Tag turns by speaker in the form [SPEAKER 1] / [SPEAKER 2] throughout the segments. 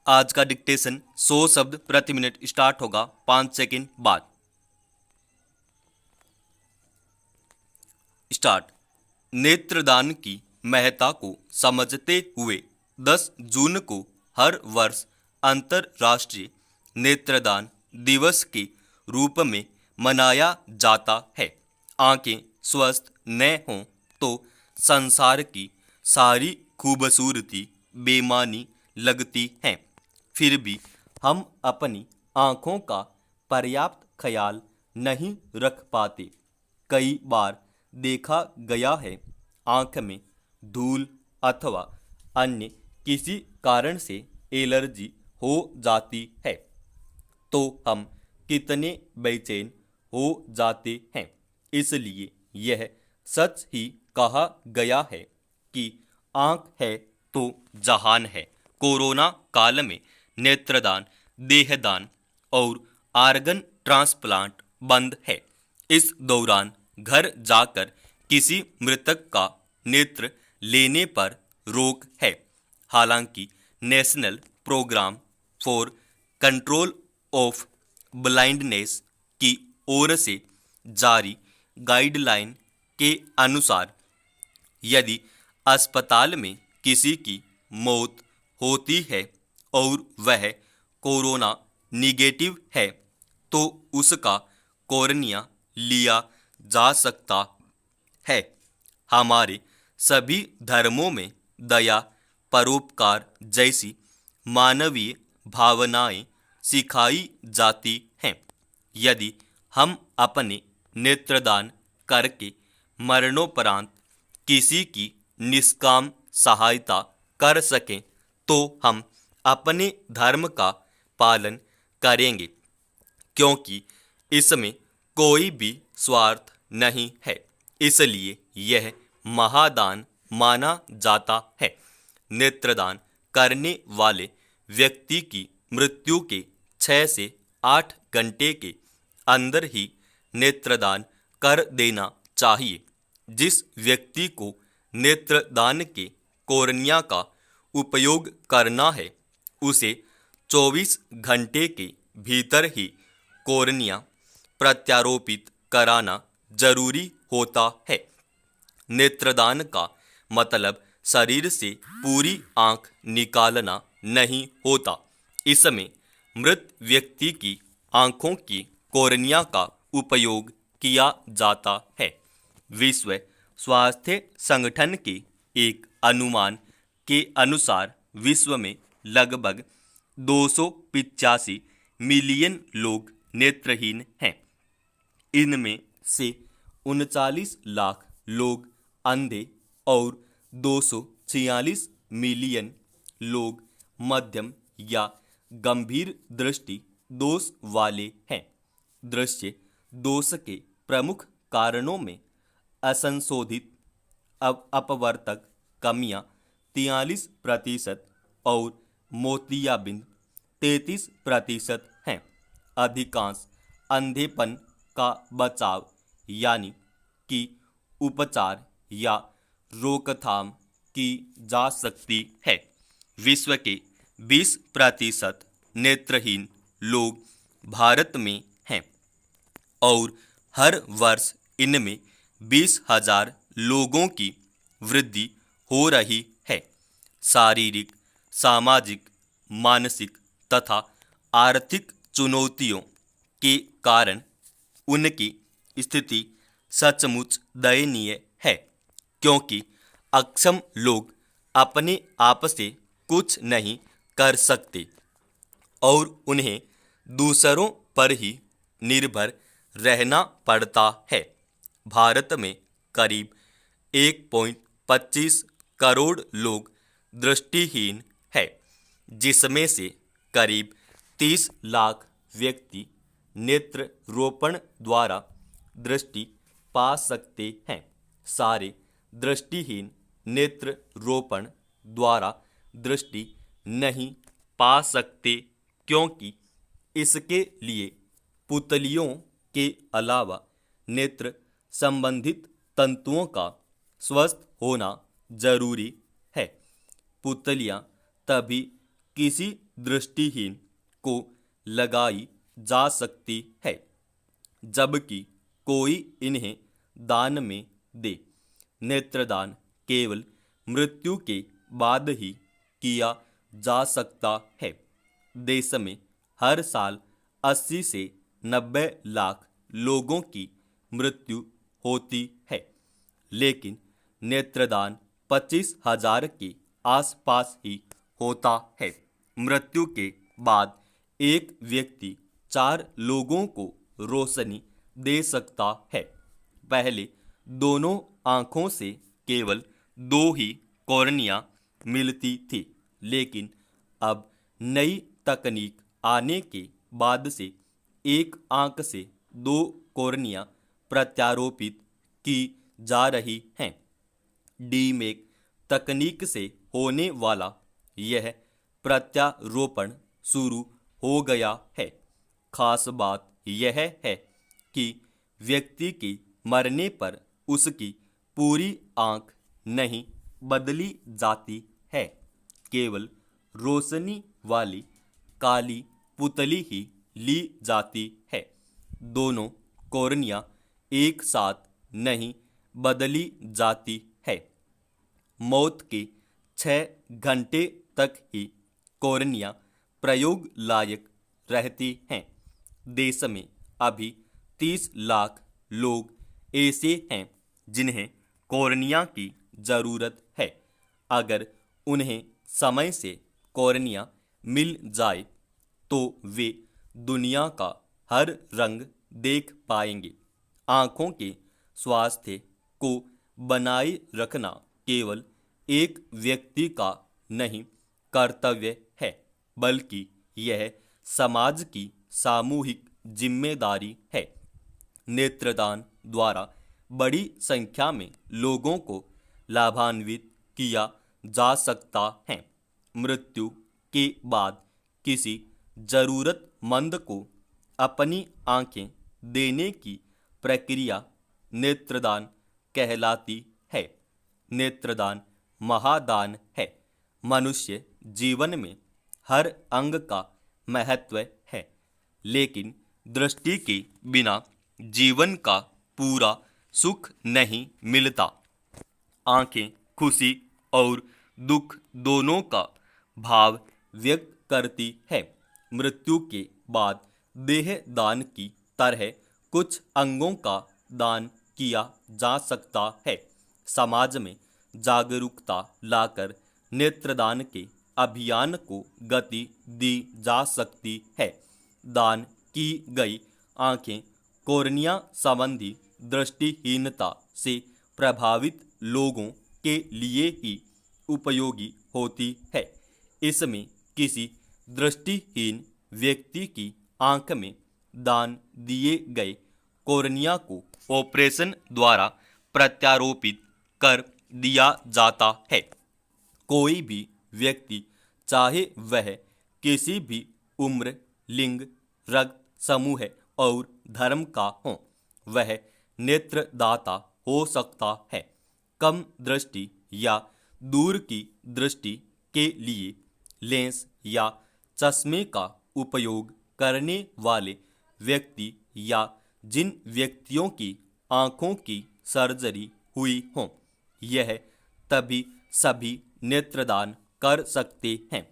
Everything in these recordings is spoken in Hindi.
[SPEAKER 1] आज का डिक्टेशन 100 शब्द प्रति मिनट स्टार्ट होगा 5 सेकंड बाद। स्टार्ट। नेत्रदान की महत्ता को समझते हुए 10 जून को हर वर्ष अंतर्राष्ट्रीय नेत्रदान दिवस के रूप में मनाया जाता है। आंखें स्वस्थ न हों तो संसार की सारी खूबसूरती बेमानी लगती है। फिर भी हम अपनी आँखों का पर्याप्त ख्याल नहीं रख पाते। कई बार देखा गया है आँख में धूल अथवा अन्य किसी कारण से एलर्जी हो जाती है तो हम कितने बेचैन हो जाते हैं। इसलिए यह सच ही कहा गया है कि आँख है तो जहान है। कोरोना काल में नेत्रदान, देहदान और आर्गन ट्रांसप्लांट बंद है। इस दौरान घर जाकर किसी मृतक का नेत्र लेने पर रोक है। हालांकि national programme for control of blindness की ओर से जारी गाइडलाइन के अनुसार यदि अस्पताल में किसी की मौत होती है और वह कोरोना निगेटिव है तो उसका कॉर्निया लिया जा सकता है। हमारे सभी धर्मों में दया, परोपकार जैसी मानवीय भावनाएं सिखाई जाती हैं। यदि हम अपने नेत्रदान करके मरणोपरांत किसी की निष्काम सहायता कर सकें तो हम अपने धर्म का पालन करेंगे, क्योंकि इसमें कोई भी स्वार्थ नहीं है। इसलिए यह महादान माना जाता है। नेत्रदान करने वाले व्यक्ति की मृत्यु के 6 से 8 घंटे के अंदर ही नेत्रदान कर देना चाहिए। जिस व्यक्ति को नेत्रदान के कॉर्निया का उपयोग करना है उसे 24 घंटे के भीतर ही कॉर्निया प्रत्यारोपित कराना जरूरी होता है। नेत्रदान का मतलब शरीर से पूरी आंख निकालना नहीं होता। इसमें मृत व्यक्ति की आंखों की कॉर्निया का उपयोग किया जाता है। विश्व स्वास्थ्य संगठन के एक अनुमान के अनुसार विश्व में लगभग 285 मिलियन लोग नेत्रहीन हैं। इनमें से 39 लाख लोग अंधे और 246 मिलियन लोग मध्यम या गंभीर दृष्टि दोष वाले हैं। दृश्य दोष के प्रमुख कारणों में असंशोधित अपवर्तक कमियां 43% और मोतियाबिंद 33% हैं। अधिकांश अंधेपन का बचाव यानी कि उपचार या रोकथाम की जा सकती है। विश्व के 20% नेत्रहीन लोग भारत में हैं और हर वर्ष इनमें 20,000 लोगों की वृद्धि हो रही है। शारीरिक, सामाजिक, मानसिक तथा आर्थिक चुनौतियों के कारण उनकी स्थिति सचमुच दयनीय है, क्योंकि अक्षम लोग अपने आप से कुछ नहीं कर सकते और उन्हें दूसरों पर ही निर्भर रहना पड़ता है। भारत में करीब 1.25 करोड़ लोग दृष्टिहीन है, जिसमें से करीब 30 लाख व्यक्ति नेत्र रोपण द्वारा दृष्टि पा सकते हैं। सारे दृष्टिहीन नेत्र रोपण द्वारा दृष्टि नहीं पा सकते, क्योंकि इसके लिए पुतलियों के अलावा नेत्र संबंधित तंतुओं का स्वस्थ होना जरूरी है। पुतलियां तभी किसी दृष्टिहीन को लगाई जा सकती है, जबकि कोई इन्हें दान में दे। नेत्रदान केवल मृत्यु के बाद ही किया जा सकता है। देश में हर साल 80 से 90 लाख लोगों की मृत्यु होती है, लेकिन नेत्रदान 25,000 के आसपास ही होता है। मृत्यु के बाद एक व्यक्ति 4 लोगों को रोशनी दे सकता है। पहले दोनों आंखों से केवल 2 ही कॉर्निया मिलती थी, लेकिन अब नई तकनीक आने के बाद से एक आंख से 2 कॉर्निया प्रत्यारोपित की जा रही हैं। डीमेक तकनीक से होने वाला यह प्रत्यारोपण शुरू हो गया है। खास बात यह है कि व्यक्ति के मरने पर उसकी पूरी आंख नहीं बदली जाती है, केवल रोशनी वाली काली पुतली ही ली जाती है। दोनों कॉर्निया एक साथ नहीं बदली जाती है। मौत के 6 घंटे तक ही कॉर्निया प्रयोग लायक रहती हैं। देश में अभी 30 लाख लोग ऐसे हैं जिन्हें कॉर्निया की ज़रूरत है। अगर उन्हें समय से कॉर्निया मिल जाए तो वे दुनिया का हर रंग देख पाएंगे। आँखों के स्वास्थ्य को बनाए रखना केवल एक व्यक्ति का नहीं कर्तव्य है, बल्कि यह समाज की सामूहिक जिम्मेदारी है। नेत्रदान द्वारा बड़ी संख्या में लोगों को लाभान्वित किया जा सकता है। मृत्यु के बाद किसी जरूरतमंद को अपनी आंखें देने की प्रक्रिया नेत्रदान कहलाती है। नेत्रदान महादान है। मनुष्य जीवन में हर अंग का महत्व है, लेकिन दृष्टि के बिना जीवन का पूरा सुख नहीं मिलता। आंखें खुशी और दुख दोनों का भाव व्यक्त करती है। मृत्यु के बाद देह दान की तरह कुछ अंगों का दान किया जा सकता है। समाज में जागरूकता लाकर नेत्रदान के अभियान को गति दी जा सकती है। दान की गई आंखें कॉर्निया संबंधी दृष्टिहीनता से प्रभावित लोगों के लिए ही उपयोगी होती है। इसमें किसी दृष्टिहीन व्यक्ति की आंख में दान दिए गए कॉर्निया को ऑपरेशन द्वारा प्रत्यारोपित कर दिया जाता है। कोई भी व्यक्ति, चाहे वह किसी भी उम्र, लिंग, रक्त समूह और धर्म का हो, वह नेत्रदाता हो सकता है। कम दृष्टि या दूर की दृष्टि के लिए लेंस या चश्मे का उपयोग करने वाले व्यक्ति या जिन व्यक्तियों की आँखों की सर्जरी हुई हो, यह तभी सभी नेत्रदान कर सकते हैं।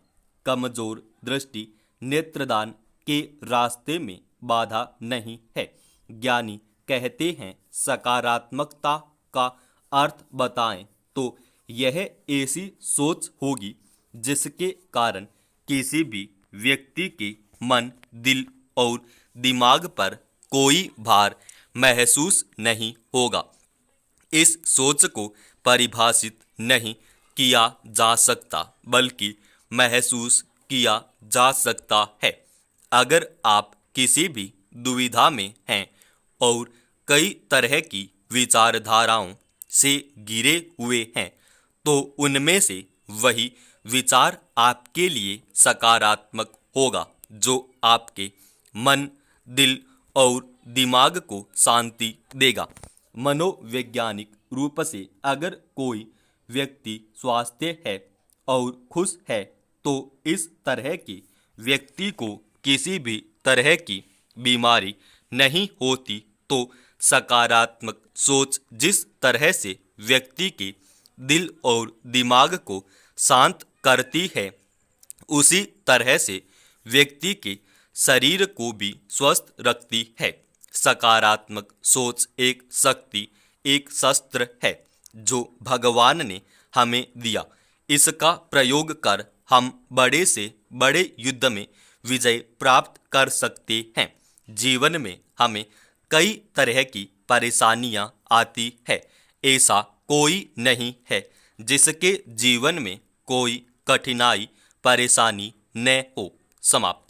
[SPEAKER 1] कमजोर दृष्टि नेत्रदान के रास्ते में बाधा नहीं है। ज्ञानी कहते हैं, सकारात्मकता का अर्थ बताएं तो यह ऐसी सोच होगी जिसके कारण किसी भी व्यक्ति के मन, दिल और दिमाग पर कोई भार महसूस नहीं होगा। इस सोच को परिभाषित नहीं किया जा सकता, बल्कि महसूस किया जा सकता है। अगर आप किसी भी दुविधा में हैं और कई तरह की विचारधाराओं से घिरे हुए हैं, तो उनमें से वही विचार आपके लिए सकारात्मक होगा जो आपके मन, दिल और दिमाग को शांति देगा। मनोवैज्ञानिक रूप से अगर कोई व्यक्ति स्वस्थ है और खुश है, तो इस तरह के व्यक्ति को किसी भी तरह की बीमारी नहीं होती, तो सकारात्मक सोच जिस तरह से व्यक्ति के दिल और दिमाग को शांत करती है, उसी तरह से व्यक्ति के शरीर को भी स्वस्थ रखती है। सकारात्मक सोच एक शक्ति, एक शस्त्र है जो भगवान ने हमें दिया। इसका प्रयोग कर हम बड़े से बड़े युद्ध में विजय प्राप्त कर सकते हैं। जीवन में हमें कई तरह की परेशानियां आती है। ऐसा कोई नहीं है जिसके जीवन में कोई कठिनाई परेशानी न हो। समाप्त।